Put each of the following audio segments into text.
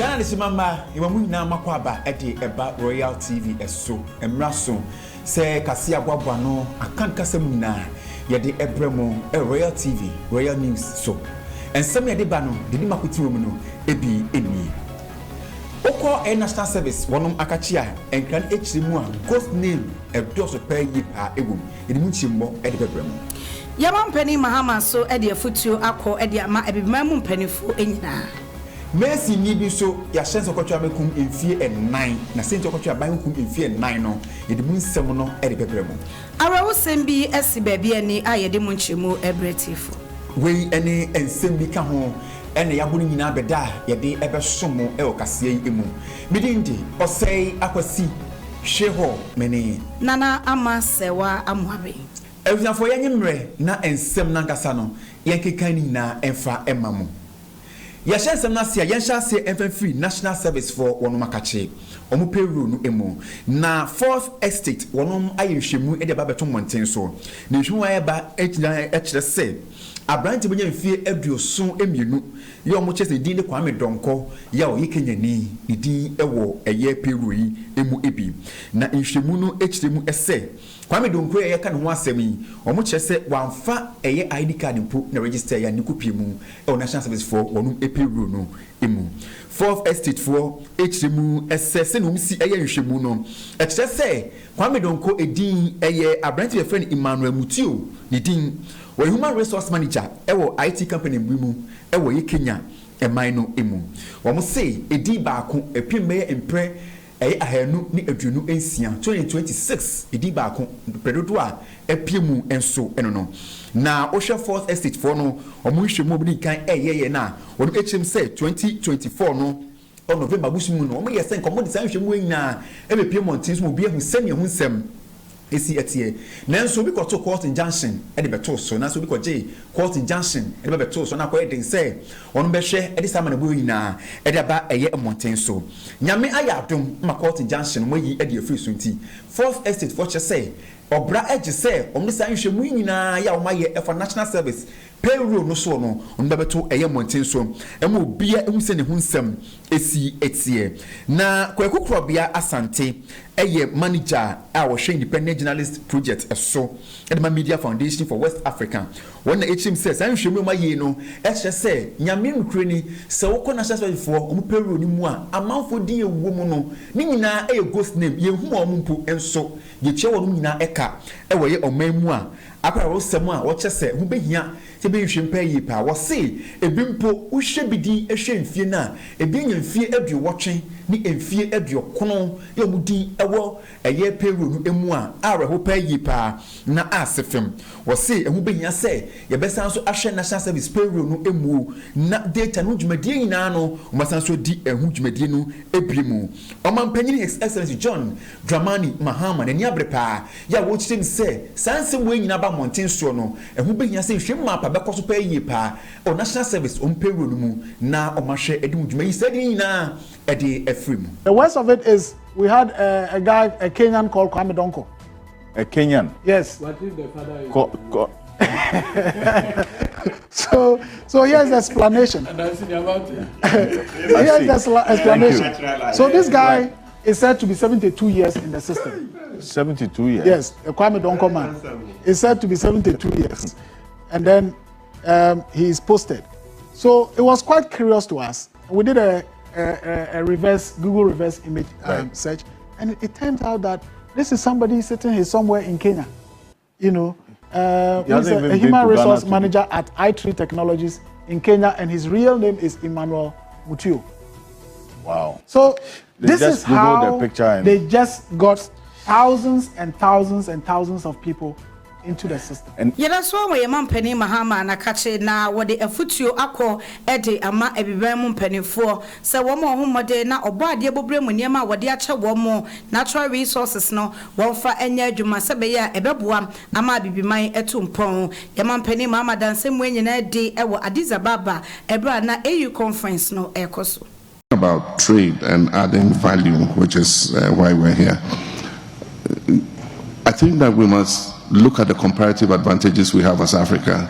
Ghana is mama, you want na makwaba edi eba Royal TV eso emraso se kasi agwagwa no akanka sem na yede ebremo Royal TV Royal News so ensem yede ba no de makuti wo mu no ebi eni oko national service wonum akachia enkran H.E mu a ghost name edoso pay yi pa egum edi mu chimbo edi bebremo Yaman Penny Mahama so edi afutuo akọ edi ama ebimamu mpanifo enyina Messi ni bi so ya chance okotwa mekum emfie 9 na sente okotwa ban kum emfie 9 no yede mu nsem no ede bebremo arawo sembi esi baabi ani ayede mu nchemu ebretifo we ene ensem bi ka ho ene yabunu nyina beda yede ebesomo e okase yi emu midindi osei akwasi hweho meni nana ama sewa amwabe eviafo yanyemre na ensem na nkasa no yenkekan ni na emfa emamu Yasha semnasia yensha se free national service for wonomakache omu peru no emu na fourth estate wonom ayehwemu e de babeto monten so na hwemu ayeba ekire se abrante benya mfie aduoson emienu ye omo chese din de kwame donko ya o yekenyani ni din ewo eye peru yi emu ebi na nhwemu no ekiremu ese kwame donko ye ka ne ho asemi omo chese wamfa eye ID card mpo na register ya ni kopie mu e national service for wonum eperu no emu fourth estate for ekiremu ese se no msi eye nhwemu no ekire se kwame donko edin eye abrante ye friend Emmanuel Mutio ni din we human resource manager ewo IT company mbimu ewo ye Kenya eman no emu wo mo say edi baako epimbe empre ahanu ni aduonu ensia 2026 edi baako predodo a epiemu enso eno no na ohwe fourth estate for no omo hwemu obi kan eyeye na wo HM say 2024 no on November busumu no omo yesen komo design hwemu nyina ebepiemu ontin so obi ehu semi ehu nsem esi etie nanso bi kwato court injunction e de beto so nanso bi kwaje court injunction e de beto so na kwa den say onu be hwe e de sama na bo nyina e de ba eye monten so nyame ayadom ma court injunction mo yi e de afiri so nti fourth estate for say obra eje say omni san hwe mu nyina ya o maye e for national service payroll no so no onu be beto eye monten so e mo bia ehun se ne hunsem esi etie na kwekukro bia asante eye manager a wo hwe independent journalist project eso edema media foundation for West Africa wona HM says an hwemu ma ye no e kire se nyame nkure ni se wo ko national service for omu payroll ni mu a amanfo din ewo mu no ni nyina eye ghost name ye hu omu mpo enso ye kye wo nyina eka e wo ye oman mu a akwa wo sem a wo kye se hu behia se be hwe mpa yi pa wo se ebi mpo wo hwe bidi ehwe mfie na ebi nya mfie adu wotwe ni mfie adu kono ye mu din ewo eye payroll no emu a areho pa yi pa na asefem wo se ehu behia se ye besan so ahwe national service payroll no emu na data no dwumadie nyina no umasan so di ehu dwumadie no ebrimu omampanyin His Excellency John Mahama na ni abrepa ya wo chitem se sansem we nyina ba monten so no ehu behia se hwem mapa bekoso pa yi pa o national service on payroll no mu na omahwe edim dwumayi se di nyina edi efrim. The worst of it is we had a guy, a Kenyan called Kwame Donko. A Kenyan? Yes. What if the father is so here's the explanation. Here's the explanation. So this guy is said to be 72 years in the system. 72 years? Yes, the Kwame Donko man is said to be 72 years. And then he is posted. So it was quite curious to us. We did a Google reverse image search, and it turns out that this is somebody sitting somewhere in Kenya. You know, he's a human resource manager at H.E Technologies in Kenya, and his real name is Emmanuel Mutio. Wow. So this is how they just got thousands and thousands and thousands of people into the system. And that's why we Yaman Penny Mahama na kache na wade afutuo akọ ede ama ebibemu mpanifo se wo mo homode na obade bobremu niema wade ache wo mo natural resources no wo fa enya adwuma se be ya ebeboa ama bibiman etumpon Yaman Penny Mahama dansem enyina de ewo Addis Ababa ebra na AU conference no ekoso about trade and adding value, which is why we're here. I think that we must look at the comparative advantages we have as Africa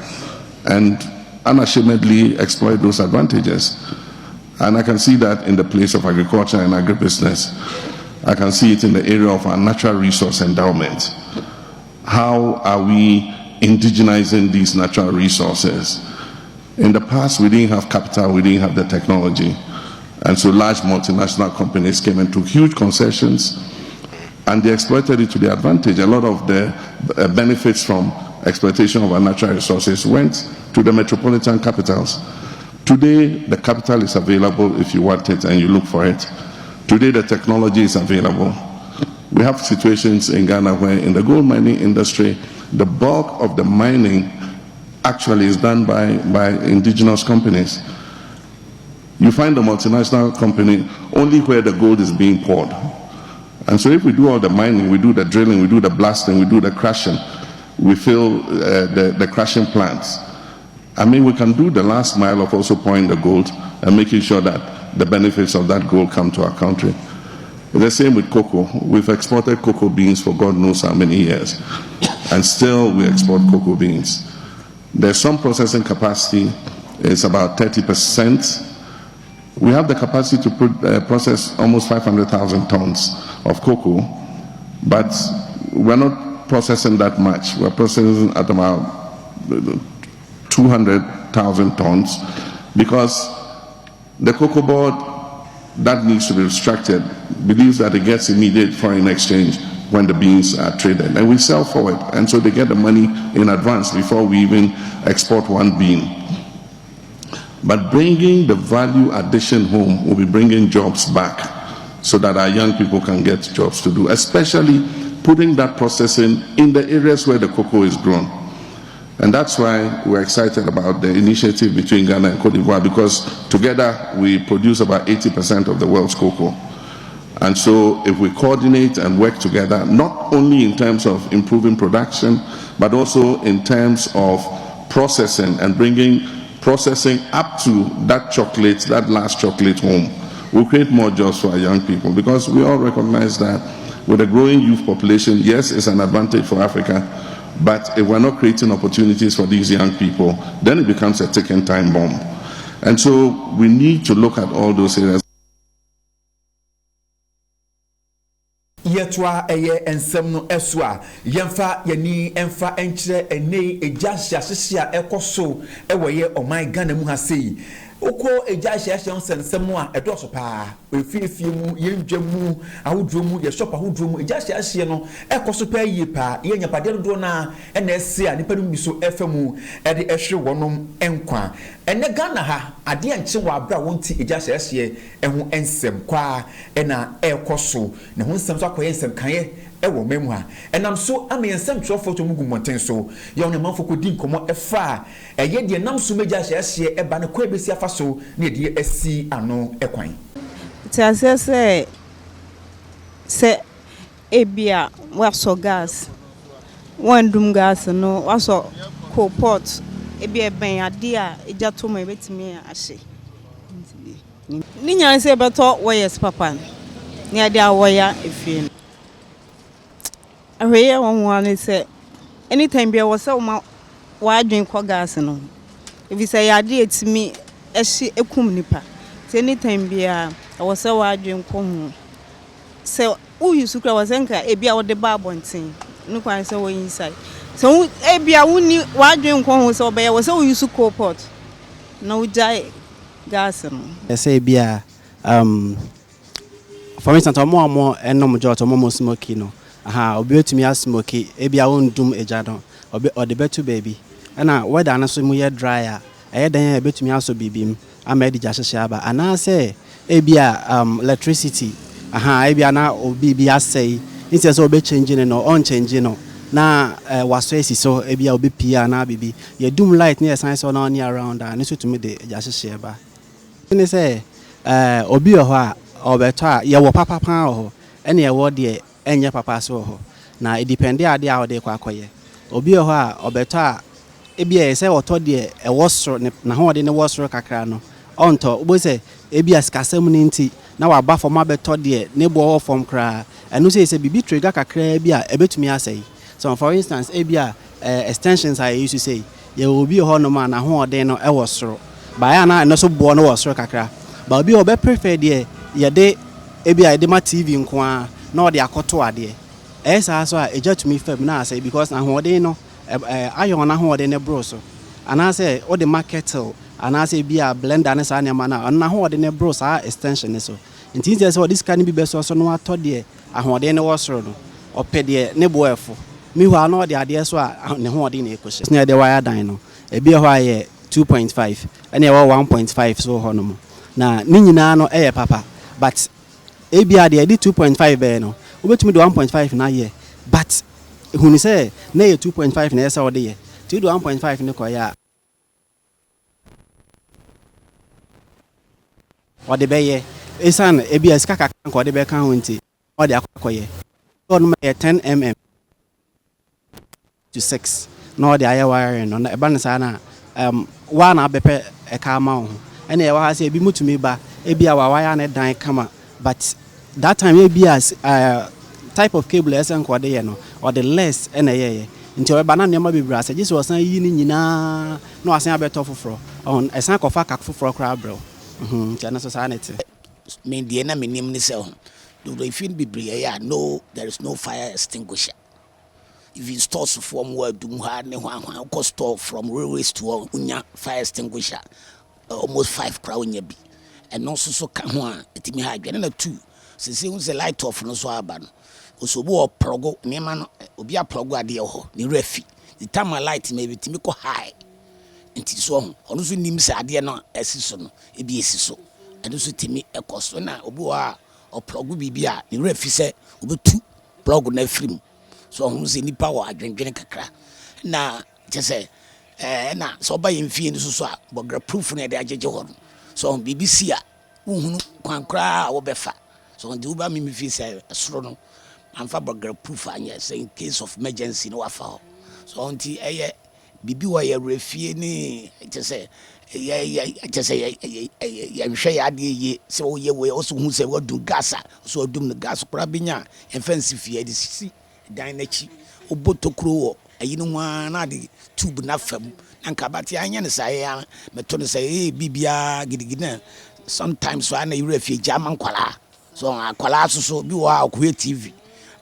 and unashamedly exploit those advantages. And I can see that in the place of agriculture and agribusiness. I can see it in the area of our natural resource endowment. How are we indigenizing these natural resources? In the past, we didn't have capital, we didn't have the technology. And so large multinational companies came and took huge concessions, and they exploited it to their advantage. A lot of the benefits from exploitation of our natural resources went to the metropolitan capitals. Today, the capital is available if you want it and you look for it. Today, the technology is available. We have situations in Ghana where in the gold mining industry, the bulk of the mining actually is done by indigenous companies. You find the multinational company only where the gold is being poured. And so if we do all the mining, we do the drilling, we do the blasting, we do the crushing, we fill the crushing plants. I mean, we can do the last mile of also pouring the gold and making sure that the benefits of that gold come to our country. The same with cocoa. We've exported cocoa beans for God knows how many years, and still we export cocoa beans. There's some processing capacity, it's about 30%. We have the capacity to process almost 500,000 tons of cocoa, but we're not processing that much. We're processing at about 200,000 tons because the cocoa board that needs to be extracted believes that it gets immediate foreign exchange when the beans are traded, and we sell forward, and so they get the money in advance before we even export one bean. But bringing the value addition home will be bringing jobs back so that our young people can get jobs to do, especially putting that processing in the areas where the cocoa is grown. And that's why we're excited about the initiative between Ghana and Cote d'Ivoire, because together we produce about 80% of the world's cocoa. And so if we coordinate and work together, not only in terms of improving production, but also in terms of processing and bringing processing up to that chocolate, that last chocolate home, will create more jobs for our young people, because we all recognize that with a growing youth population, yes, it's an advantage for Africa, but if we're not creating opportunities for these young people, then it becomes a ticking time bomb. And so we need to look at all those areas. Yetwa eye ensem no eswa yemfa yani emfa enkyere ene eja hyahyehyia ekoso ewoye oman Ghana mu ha sei uko eja hyahyehyia onsensem a edoso pa efifie mu yendwamu ahodromu ye shop ahodromu eja hyahyehyia no ekoso pa yie pa ye nyapade do na ena ese a nipa no so efemu e de ehwe wonom enkwa ene Ghana ha ade anche wa abra wonti eja hyahyehyia eho ensem kwa ena ekoso ne ho nsem so akoye ensem kaye ewo memu ha enam so amensem trofo to mugu monten so ye on manfo ko din komo efa eye de nam so meja hyehye eba ne kwa besi afa so ne de asi ano ekwan ti asese se ebia waso gas wandum gas no waso coal pot ebia ben ade a eja to mo betimi ahye ni nyan se beto wires papa ni ade a woya efie ahweye won say anytime be was say wa adwen ko gas no if you say ade etimi ehye ekum nipa say anytime be was say wa adwen ko hu say who you sukra was enka e bia wo de ba bonten no kwan say wo inside so e bia woni wa adwen ko hu say obey was say wo use coal pot no jai gas no say bia for instance omo enom jot omo smoky no aha obi otumi asmoky ebia wondum eja don obi betu baby na weather na so mu ye dry a eyedan ebetumi aso bibim ama edi jahyehyɛ aba ana say ebia electricity aha ebia na obi bi asɛi instead so obi change no on change no na waso esi so ebia obi pia na bibi ye doom light na sign so na on around and so tumi de jahyehyɛ aba ni say obi ho a obeto a ye wo papa pan ho ene ye wo de enye papa so ho na it depend ade a ode kwa akoye obi ho a obeto a ebia ye say oto de e wosoro na ho ode ne wosoro kakra no onto obo say ebia skasem ni nti na wa ba fom abeto de ne bo ho fom kra eno say bibi trigger kakra bia ebetumi asai so for instance ebia extensions I used to say ye obi ho no ma na ho ode no e wosoro ba ya na eno so bo no wosoro kakra but obi obe prefer de yɛde ebi a yɛde ma TV nko a na ɔde akɔto ade ɛsa so a eja to me fam na say because ahoɔden no ayɔn na ahoɔden ne bro so ana say ɔde market ana say bi a blender ne sa ne ma na na ahoɔden ne bro sa extension ne so nti sɛ ɔde sika ne bi bɛso so no atɔ de ahoɔden ne wɔ soro no ɔpɛ de ne boɛfo mi hɔ na ɔde ade so a ne hoɔden ne ekohye na yɛde wire dan no ebi hɔ ayɛ 2.5 ɛna ɛwɔ 1.5 so hɔ no na ne nyinaa no ɛyɛ papa but ebi ade yɛde 2.5 bɛɛ no wobɛtumi de 1.5 na yɛ but hunu sɛ na yɛ 2.5 na yɛ sɛ ɔde yɛ ti do 1.5 ne kɔyɛ a ɔde bɛyɛ esan ebi a sika kaka nka ɔde bɛka ho nti ɔde akɔyɛ ɔno ma yɛ 10 mm to 6 na ɔde ayɛ wiring no na ɛba ne saa na wa na abɛpɛ ɛka ama ho ɛna ɛwɔ ha sɛ ebi mutumi ba ebi a wa wire ne dan kama but that time ebi as type of cable ɛsɛ nka ɔde yɛ no ɔde less ɛna ɛyɛ nti ɔbɛba na nneɛma bebree asɛ gye sɛ ɔsan yi ne nyinaa na ɔsan abɛtɔ foforɔ ɔn ɛsan kɔfa kak foforɔ koraa brɛw nti ɛna so saa ne te me deɛ na menim ne sɛ do the fin bebree ɛyɛ no there is no fire extinguisher if you store from where dum ha ne ho ko store from railways to unya fire extinguisher almost 5 crowd nya bi ɛno nso so ka ho a etimi ha adwene na 2 sese hu se light off no so aba no osobo oprogo nema no obi aprogo ade ho ne refi the time light maybe timi ko high nti so ho ono so nim se ade no asiso no ebi asiso ɛno so timi ekoso na obi wa oprogo bibia ne refi se obetu plug na film so hu se nipa wa adwendwene kakra na kyese na so ba yemfie no so a bogra proof na de agege ho no so BBC a uhunu kwankra a wo befa so ndi uba mi fi say soro no amfa bogra proof anya say in case of emergency no wafa ho so nti eye bibi wa ye refie ni kyese ya hwe ya de ye se wo ye we so hu se wadu gas a so odum no gas kora benya enfensi fie de sisi dan na chi obotokro wo ayi no wa na de tube na fam anka bati anya ne sai ya meto ne sai bibia gidigina sometimes so na yure fie jama kwala so akwala so bi wa akwe TV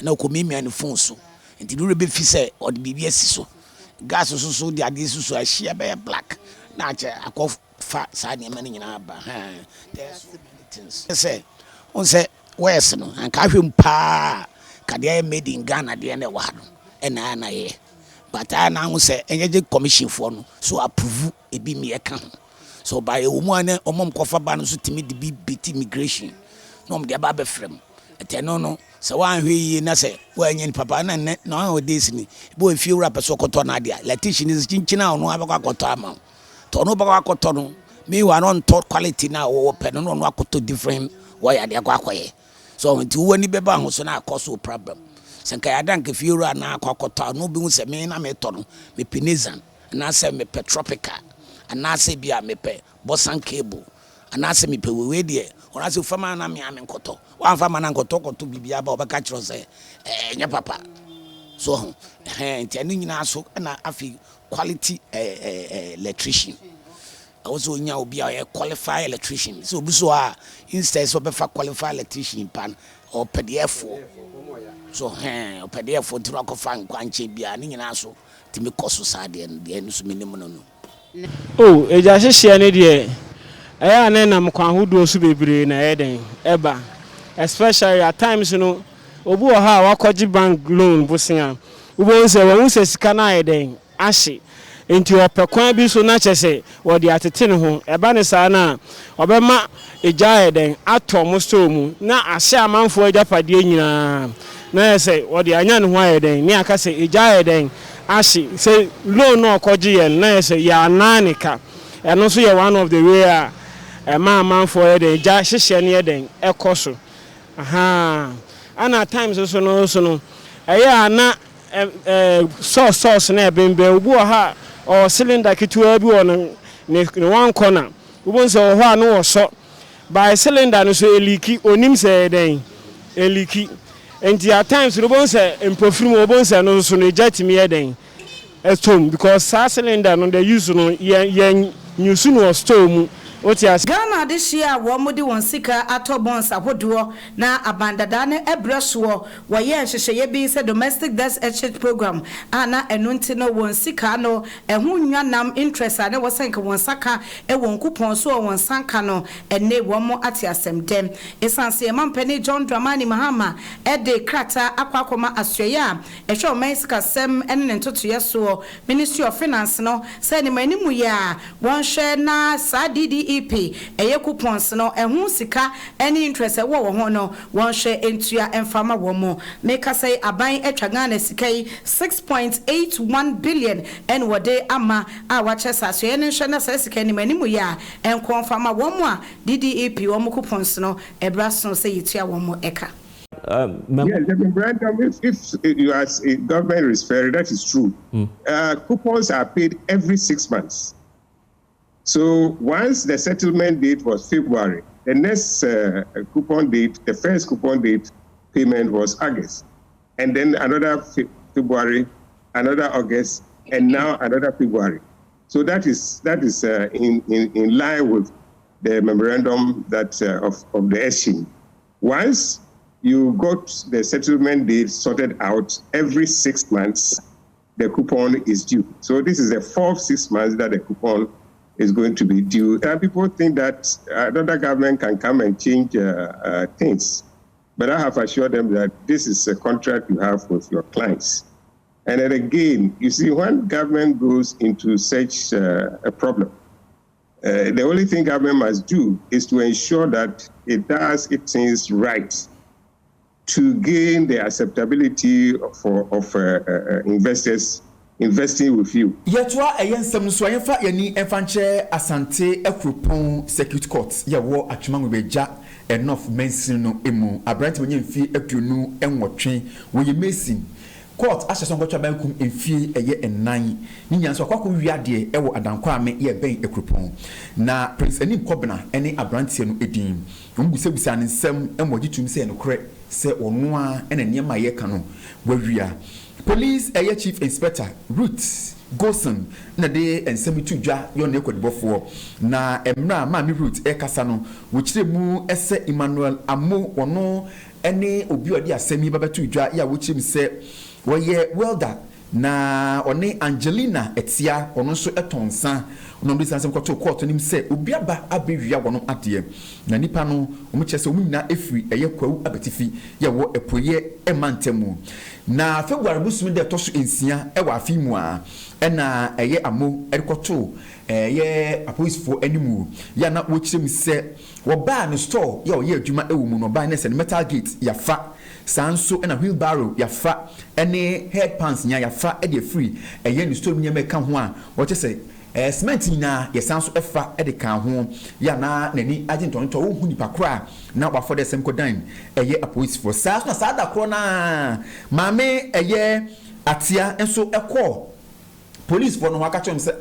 na ko mimia ne phone so nti dure be fi se o de bibia si so gas so de ade so ahia be black na che akofa sa ne ma ne nyina ba there's things say on say west no anka hwem pa kade made in Ghana de na wa no ena na ye but I now say energy commission for no so approve ebi me eka ho so by omu ane omom kofa ba no so timi de bi beti immigration no om de ba be frem eteno no se wan hwe yi na se wa nyen papa na ne na o days ni bo fie wura pe so koto na dia letition is chinchina no abakwa koto ama to no bakwa koto no me wa no to quality na wo pe no no akoto different wa ya de akwa akoye so nti wo ni be ba ho so na akoso problem senka ya dank fiura na akwakoto no bi hu se me na me to no me penizan na se me petropica na se bia me pe bosan cable na se me pe wewe de ona se fama na me ame nkoto wa fama na nkoto bibia ba obeka kiro se nya papa so nti ani nyina so na afi quality electrician also nya obi a qualified electrician so obi so a instead so be fa qualified electrician pan or PDF so PDF ntira ko fa nkwanche bia ni nyina so timi koso sa de nso minim no oh eja hyehyɛ ne de ɛyɛ na nam kwan hodo so bebre na ɛden ɛba especially at times no obi wɔ ha wakɔgye bank loan bosia ubo nse wo nse sika na ɛden ahye enti opekwan bi so na kyese wo de atete ne ho ɛba ne saa na obɛma eja ɛden atɔ mo store mu na ahye amanfo agapade nyinaa na say wo de anya ne ho ɛden ni aka say eja ɛden ahye say loan no kɔgye yɛn na say ya nanika ɛno so yɛ one of the way a amanfo ɛden eja hyehyɛ ne ɛden ɛkɔ aha ana times so no ɛyɛ ana source na ebembe obu ha o cylinder kitua bi won ne one corner obu nse ho a no wo so by cylinder no so eliki onim se den eliki enti at times obu nse empofiri obu nse no so no jetimi eden etom because sa cylinder no the use no ye use no store mu Otias Ghana this year womodi won sika atobons ahodoɔ na abandada ne ebresoɔ wɔyɛ hyehyɛ bi sɛ domestic debt exchange program ana ɛno nti no won sika no ɛho nwanam interest ane wɔsenka won saka ɛwon coupon so won sanka no ɛne wɔn ate asɛm dem esanse mampani John Dramani Mahama ɛde krata akwakoma asɔya ɛhwɛ ɔman sika sem ɛne ne ntotoyɛ so Ministry of Finance no sɛ ne manimu ya wɔn hwɛ na sa DDEP eye coupons no ehun sika any interest e wo ho no won hwe entua emfama wo mo make say aban etwa Ghana sika 6.81 billion en wode ama a wache saso ye nhwe na sika ni manimu ya enko mfama wo mo a DDEP wo mo coupons no ebra so say yitua wo mo eka. Yes, the memorandum, if you are government is fair, that is true. Coupons are paid every 6 months. So once the settlement date was February, the next coupon date, the first coupon date payment was August, and then another February, another August, and now another February. So that is in line with the memorandum that of the exchange. Once you got the settlement date sorted out, every 6 months, the coupon is due. So this is the fourth 6 months that the coupon is going to be due. And people think that another government can come and change things. But I have assured them that this is a contract you have with your clients. And then again, you see, when government goes into such a problem, the only thing government must do is to ensure that it does its things right to gain the acceptability of investors investing with you. Yetwa ensem so yenfa yani enfanche asante ekropon circuit court ye wo atwema beja enough mensin no emu abrant wenye mfi aduonu enwotwe wo ye mesin court ahyeso ngotwa bankum mfi eye enan ni nyanso akwakọ wiade ewo adankwa ame ye ben ekropon na prince anim kobna ene abrantie no edin ombusebusa ne nsem emogitum se no kore se ono a ene niema ye ka no wawia. Police Chief Inspector Ruth Gosen na de ensemi tudwa yo na ekodibofo na emra Mami Ruth ekasa no wochire mu ese Emmanuel Amo wono ene obi odi asemi babetu tudwa ya wochire mi se woye welder na one Angelina etia ono so etonsa ono bi sansem kwato court nim se obi aba abewia wono ade na nipa no omo chese omo nyina efiri eye kwawu abetifi ye wo epoye emantemu na February busumi de toso ensia e wa afimu a na eye amo erikoto ye apoisfo animu ya na wochire mi se wo ba no store ya oye adwuma ewu mu no ba na se metal gate ya fa sanso na wheelbarrow ya fa ene head pants nya ya fa e de free eye ni store nya meka ho a wo chese cement na yesanso efa e de kan ho ya na nani agentonto wo hu nipa kra na wa for the same kodan eye apoisfo sa na sa da kro na mame eye atia enso ekọ police for no waka chom say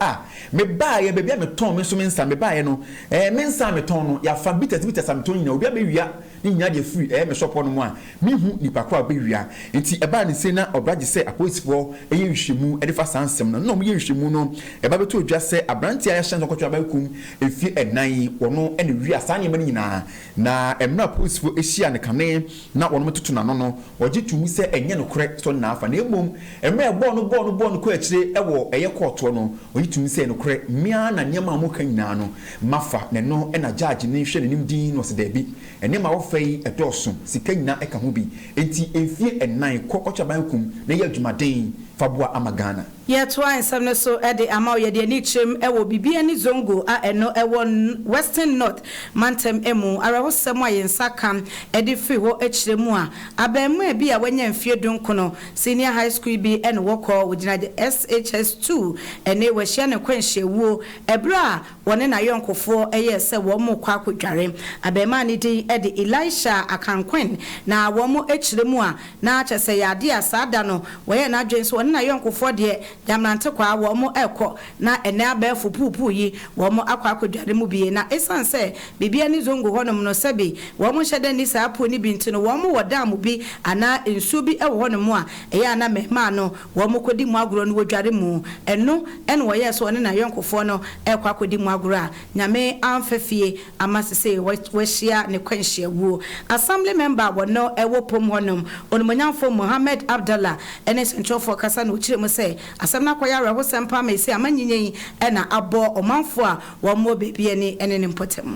me ba ye bebia me ton me so me nsa me ba ye no me nsa me ton no ya fa bitas am ton nyina obi abewia ni nyina de free me shop no mo a me hu nipa kwa abewia enti e ba ne se na obraje say police for eye nhwemu e de fa sansem no mo ye nhwemu no e ba beto odwa say abranti aya hyen kwatwa ba kum efi enan wono ene wi asanye mani nyina na emra police for ehia ne kane na wono metutu na no oje tumu say enye no kore so na afa na emom emra e ball no ko akire ewo eye court no oyitum say no kore mia na nyema mo kan nyina no mafa ne no na judge ne hwe ne nim din no se da bi ene ma wo fai edoso sika nyina eka ho bi enti enfie enan kokotwa bankum na ye adwumaden fabua amagana yetwa ensem no so e de ama ye de ni chem e wo bibia ni zongo a eno e wo western north mantem emu arahosem a yensa kan e de free ho echiremu a abemu e bi a wanya mfie dunkono senior high school bi ene wokọ wogina de SHS2 ene we hia ne kwanhyewu ebra wone na yonkofo eye se wo mo kwa akwadware abema ni din e de Elisha Akankwen na wo mo echiremu a na achese yade asada no we na adwen so one na yonkofo de jamnante kwa wo mo ekọ na ene abefo pupu yi wo mo akwa akodware mu bie na esan se bibia ni zongo honom no sebe wo mo hyede ni sa apo ni binti no wo mo wodam bi ana ensu bi ewo honom a eya na mehma no wo mo kodi mu agoro no wodware mu eno ene wo ye so one na yonkofo no ekwa kodi mu agoro a nyame amfafie amasese wo hia ne kwanhia wuo assembly member wono ewo pom honom onmonyamfo Mohammed Abdallah ene central for kasa no chire mu se asem na kwaya reho sempa ma isi amanyinyen ena abo omanfo a wo mo bebie ni ene ne mpotem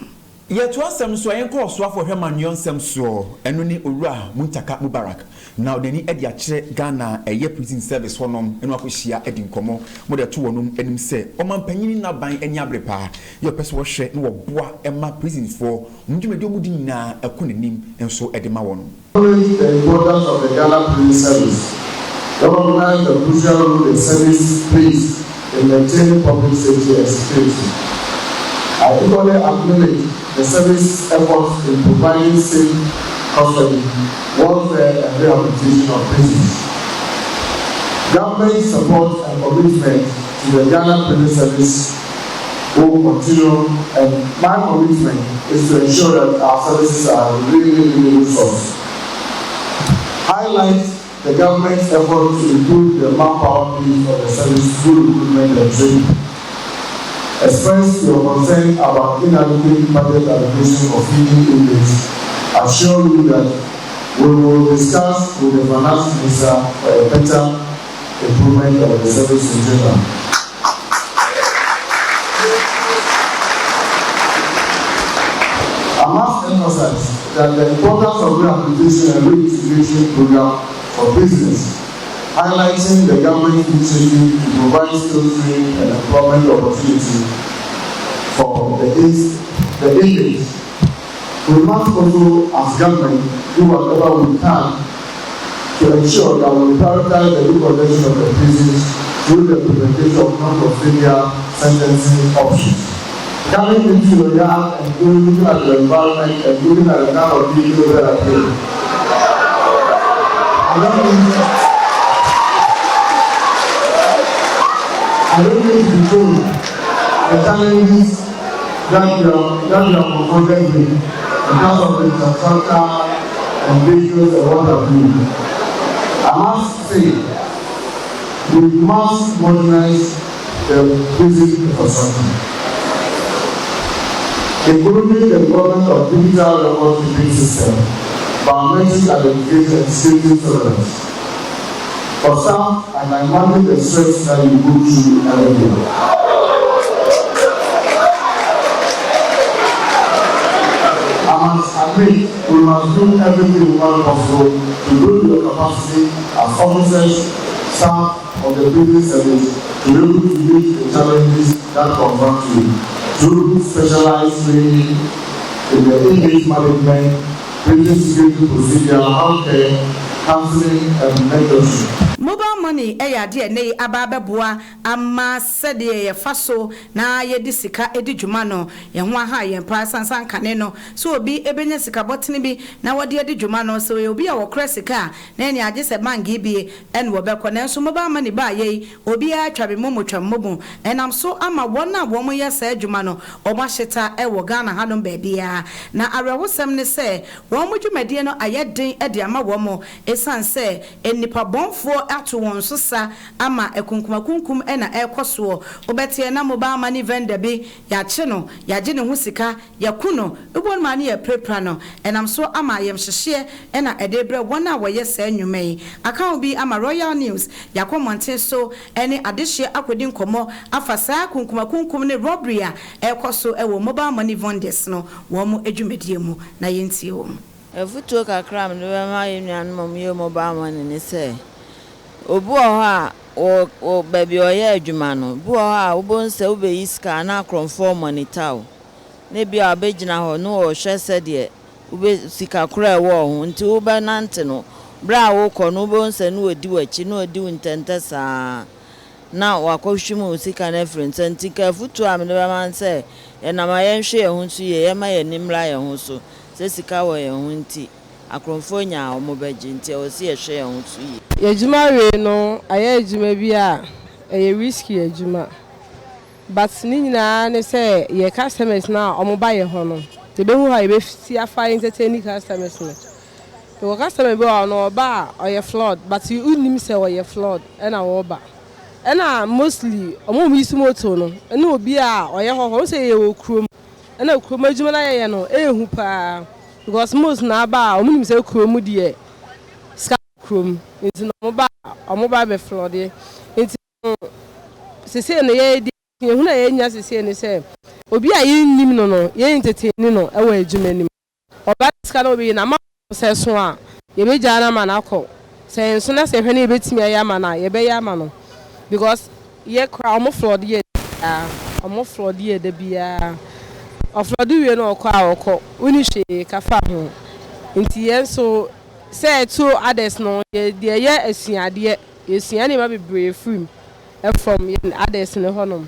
yeto asem so yen ko so afo hwema nyon sem so eno ni owura Muntaka Mubarak na odani edi akire Ghana eye prison service honom eno akohia edi nkomo mo de to wonum enim se omampanyini na ban eni abrepa ye pese wo hwe no wo boa ema prison for mdwumedi omudi na ekonenim enso edi ma wono. The importance of the Ghana prison service. Recognize the crucial role the service plays in maintaining public safety and security. I equally acknowledge the service efforts in providing safe custody, welfare, and rehabilitation of prisoners. Government support and commitment to the Ghana prison service will continue, and my commitment is to ensure that our services are really resourced. Highlight the government's effort to improve the manpower needs of the service through recruitment and training. Express your concern about inadequate budget allocation of feeding inmates. Assure you that we will discuss with the finance minister for a better improvement of the service in general. I must emphasize that the importance of rehabilitation and reintegration program for business, highlighting the government initiative to provide skill training and employment opportunity for the inmates. We must also, as government, do whatever we can to ensure that we prioritize the reconstruction of the prisons through the implementation of non-custodial sentencing options. Coming into the yard and looking at the environment and looking at the kind of people that are here. I don't need to be told the challenges that you are confronted with in terms of the infrastructure and vehicles and what have you. I must say, we must modernize the basic infrastructure, including the development of digital record keeping system, biometric identification and security tolerance. For some, I can imagine the stress that you go through every day. I must admit, we must do everything possible to build your capacity as officers, staff of the business service to be able to meet the challenges that confront you through specialized training in the inmate management, prison security procedure, healthcare, counseling, and mentorship. Mobile money eya de ne ababeboa ama sede ye faso na ye di sika edi dwuma no ye ho aha ye pa sansan kane no so obi ebenya sika botene bi na wode edi dwuma no so obi a wokra sika na eni age se mangi bi en wo bekọ na so mobile money ba ye obi a twabe momotwamobu enam so ama wona wo mo ye sa dwuma no oba hyeta e wo Ghana hanom ba bia na arewosem ne se wo mo dwumade no ayeden edi ama wo mo esan se enipa bonfo ato won so sa ama ekunkumakunkum ena ekoso obetie na mobile money vendor bi ya che no ya je ne ho sika ya kuno ebon ma ne ya prepra no enam so ama yem hyehye ena edebre wona woye sa nwumai account bi ama Royal News ya komonte so ene adehye akodi nkomo afasa kunkumakunkum ne robbery a ekoso ewo mobile money vendors no wo mo edwumadie mu na yentie wo efutuo kakra me ma yenuan mom ye mobile money ne se obu oha o baby oye adwuma no bu oha obonse obeyi ska na akronfo monitor ne bia abegina ho no o hwe se de ube sika kura wo ho nti oba nante no bra wo kọ no obonse no odi wachi no odi untente saa na wakohwimu sika na friends nti ka futu am ne ma nse na ma yenhwe ye ho so ye ma ye nimra ye ho so se sika wo ye ho nti akronfo nya o mo beji nti o se ye hwe ye ho so ye Ejuma we no aye ejuma bi a risky ejuma. But ni nyina ne say ye customers na omo ba ye ho no. Te be hu ha ye be si afa entertain customers no. The customer be no ba or ye flood, but you unim say or ye flood and a wo ba. And mostly omo mi su moto no. And obi a or ye ho say ye wo krom. And a krom ejuma na ye no hu pa because most na ba omo nim say krom die. Ska krom. Nti no omo ba be flood ye. Nti se no ye ye hu na ye nya se ne say obi a ye nim no ye entertain no e wa ejuma nim. Oba ska no be na ma se so a ye be jana ma na ko. Se so na se hwe na ye betimi ya ma na ye be ya ma no because ye kra omo flood ye de bia of flood we no okọ uni hwe ka fa ho nti ye so say two others no ye asuade ye ma bebre from others no honom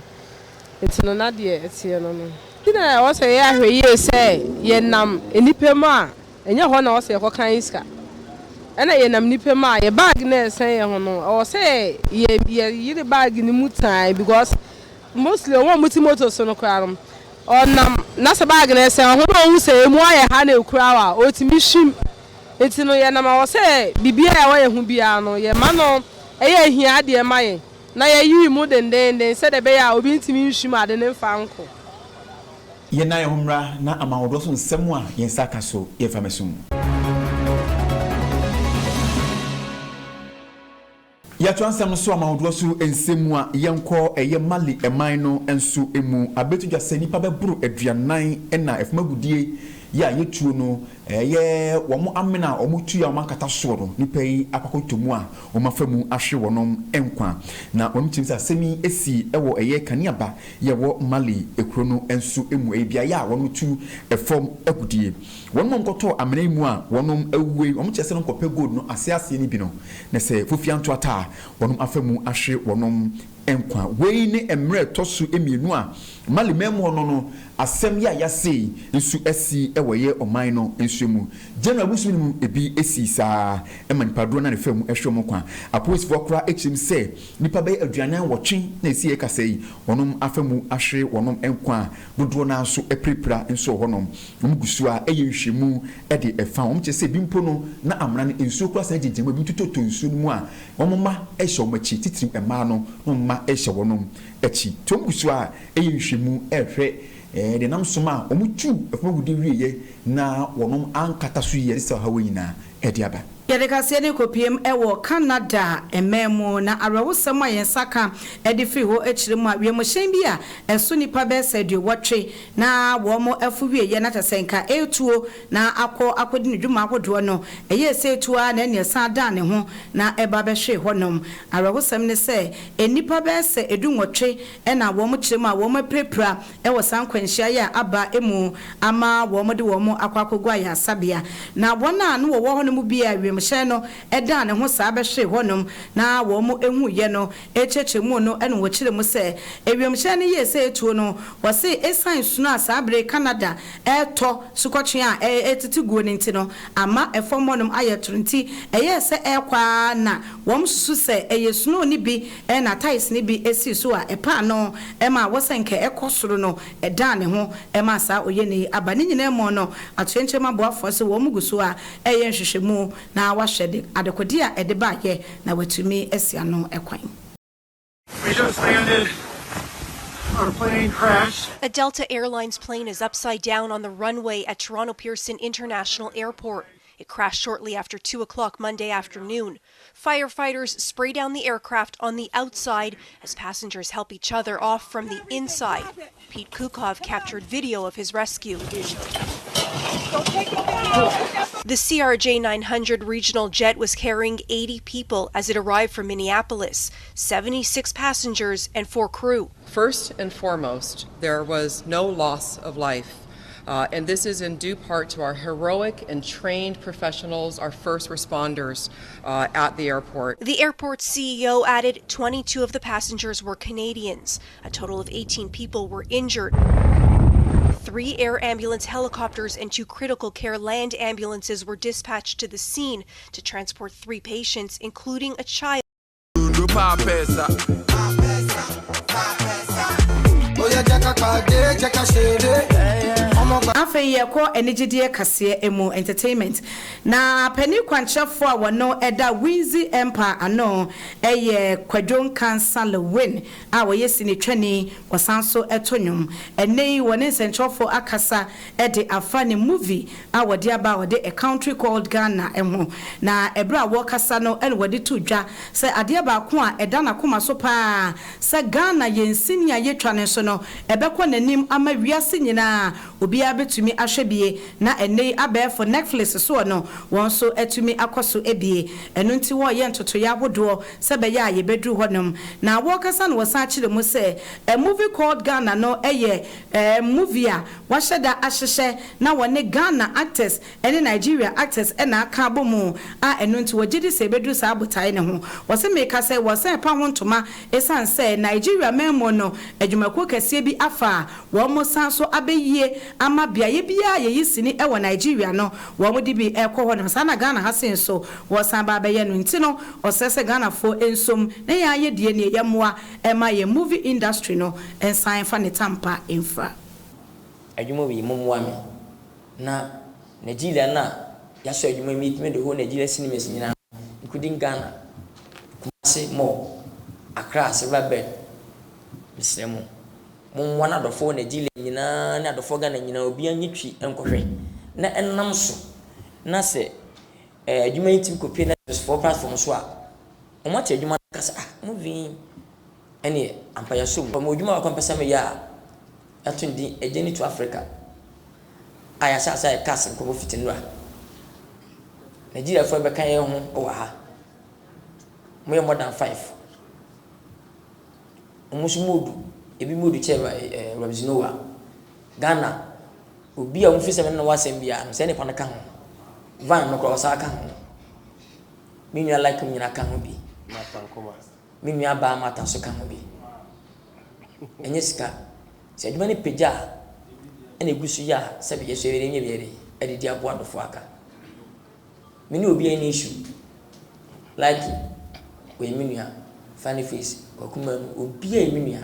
nti no na de etie no no tina o say ya hwe ye say ye nam enipa ma enye ho na o say ko kan iska ana ye nam nipa ma ye bag na esen ye ho no o say ye bag ni mutai because mostly one multimoto so no kwaram onam na se bag na esen ho no say mu aye ha na ekura wa o timi shim enti no ye nam o say bibia ya wa ye hu bia no ye ma no eye hia de ma ye na ye yi mu den se de be ya obi ntimi shim ade ne mfa nko ye na ye humra na amawodo so nsem a ye saka so ye famesum ya twansam so amawodo so ensemu a yenko eye mali eman no enso emu abetudwa sani pa beburu aduanan na efumagudie ya yetuo no ye wo amena o mutu ya mankata so no nipa yi apakotomu a o mafamu ahwe wonom enkwa na wo mtim sa semi esi ewo eye kaneaba ye wo mali ekro no enso emu ebia ya wono tu efom agudie wonom nkoto amena mu a wonom awuwe wo mchese no nkopɛ gold no ase ni bi no na se fofianto ata wonom afamu ahwe wonom enkwa wei ne emre tosu emienu a mali memo no asem ya yase nsu esi ewoye oman no ensuemu general busum ebi esi saa emanipadro na ne fam ehwemo kwa apolice for kra HM say nipa be aduanan wotwe na esi ekasai wonom afamu ahwe wonom enkwa dodo na so eprepra nso honom omgusu a eye nhwemu de efa omchese bimpo no na amra ne ensu kra sa jejema bi tutoto nsu mu a womma ehye omachi titiri ema no ma ehye wonom echi tomgusu a eye nhwemu ehwe de nam soma omutu efumagudi wieye na wonom ankata so yeri sa hawo nyina ediaba Yadekase ne kopiem ewo Canada ememu na arawosem a yensaka edifri ho echiremu a wiemhyen bia enso nipa be sadio wotwe na wo mo afu wieye na tasenka etuo na akodi ne dwuma akodo no eye setua na ne sada ne ho na eba be hwe honom arawosem ne se enipa be se edunwotwe na wo mo chiremu a wo mo prepra ewo sankwanhia ya aba emu ama wo mo de wo mo akwakogwa ya sabia na wona no wo honom bia msheno eda ne ho saa behwe honom na wo mu ehu ye no echechemu no ene wo kire mu se ewiemhye ne ye se etuo no wo se esan sunu asabre Canada eto sukotwe a etiti guo ne nti no ama efomonum ayetronti eye se ekwa na wo msusu se eye sunu ni bi na tais ni bi esi so a epa no ema wo senke ekosoro no eda ne ho ema saa oye ne aba ne nyina mo no atwenchema boafo se wo mu gusu a eye nhwehwemu na washede adekodia edeba ye na watumi esia no ekwan. We just landed. Our plane crashed. A Delta Airlines plane is upside down on the runway at Toronto Pearson International Airport. It crashed shortly after 2 o'clock Monday afternoon. Firefighters spray down the aircraft on the outside as passengers help each other off from the inside. Pete Kukov captured video of his rescue. The CRJ 900 regional jet was carrying 80 people as it arrived from Minneapolis, 76 passengers and 4 crew. First and foremost, there was no loss of life. And this is in due part to our heroic and trained professionals, our first responders at the airport. The airport's CEO added 22 of the passengers were Canadians. A total of 18 people were injured. 3 air ambulance helicopters and 2 critical care land ambulances were dispatched to the scene to transport 3 patients, including a child. Afei yɛkɔ enigidie kase emu entertainment na pani kwanchefo a wono eda Winzy Empire ano kwadwon cancer lewin a woyɛ sinetwani wasanso etonyum enei wone sentrofo akasa de afane movie a wode aba wode a country called Ghana emu na ebra wo kasa no ene wode tudwa se ade aba ko a eda na koma so pa se Ghana yensini a yetwa ne so no ebekɔ nanim ama wiase nyina obi abetumi ahwebie na enei abe for Netflix so no won so etumi akoso ebie eno nti wo ye ntoto ya hodo se be ya ye bedru honom na wo kasa no wosan kire mu se a movie called Ghana no movie a waheda ahyehye na wone Ghana actors ene Nigeria actors ena aka bomu a eno nti wogidi se bedru sa abotai ne ho wo se meka se wo se pa ho ntoma esan se Nigeria memo no adwumako kase bi afa wo mo san so abeyie ama biaye bia ye yisini ewo Nigeria no wo mo di bi ekɔ no sana Ghana hasen so wo san ba beye no nti no osese Ghana fo ensom na ya ye die ne yemoa ema ye movie industry no ensan fa ne tampa infra adwuma wi momoa me na Nigeria na ya so adwuma mi time de ho Nigeria cinemas nyina including Ghana Kumasi mo Accra Silverbird misremo mo wana dofo Nigeria nyina na dofo Ghana nyina obi anyitwi enkohwe na ennam so na se adwuma yitim kopie na for platform so a omo te adwuma kasa movie ene ampaya so mo adwuma wa kompesa me ya atundi ejeni to Africa aya sa kasa ko fitinwa Nigeria fo be kan ye ho o ha mo more than 5 omusu modu ebi modu cheva Robzinowa Ghana obi a mfisa me na wasem bia no se ne pa na ka ho van no ko sa ka ho minua like minua ka ho bi minua ba mata so ka ho bi enye sika se adwuma ne peja ene gusu ya se be yeso ere nye biere ede dia bo adofo aka mini obi any issue like we minua funny face okuma obi a minua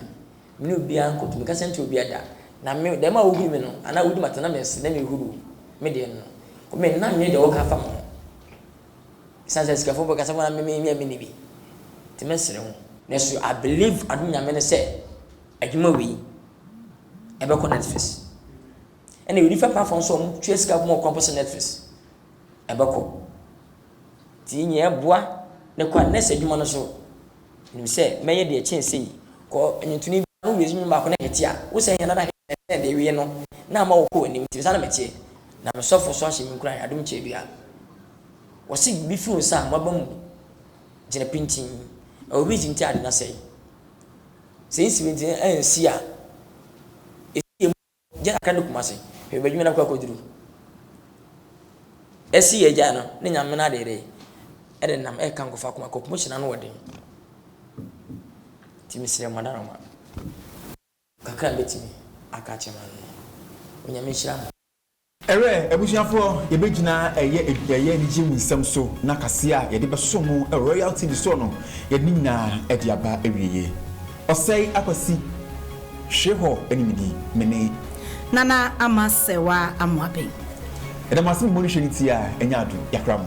mini obi anko to meka sente obi ada na me dem a obi me no ana wodi matana me se na me huru me de no ko me na me de o ka fa mo sanse skafo bo ka sa na me ni bi ti me sere ho na so I believe adunya me ne se adwuma wi ebe ko Netflix ene we different platforms so mo twa ska mo compose Netflix ebe ko ti nye boa ne kwa nese adwuma no so ni se meye de chense ko nyintuni no wezi nyuma ko na hetia wo se hena na de wie no na ma wo ko ni ti sa na metie na me sofo so ahye mi kura adum che bia wo se bi fi unsa mo ba mu jina pintin obi jinti ade na sei sei siminti ensia esi jana kan ko mase he ba juma na kwa koduru esi ye jana ne nyame na de re ede nam e kan ko fa kuma ko promotion na wode timi sire madara ma kakra betimi akache man onyame hira ere ebusuafo yebegina eye ni jimu nsem so na kase a yede beso mu royalty di so no yede nyina ede aba ewiye osei akwasi hweho enimidi mene nana amasewa amwabe ede masim mo ni hweniti a enya adu yakram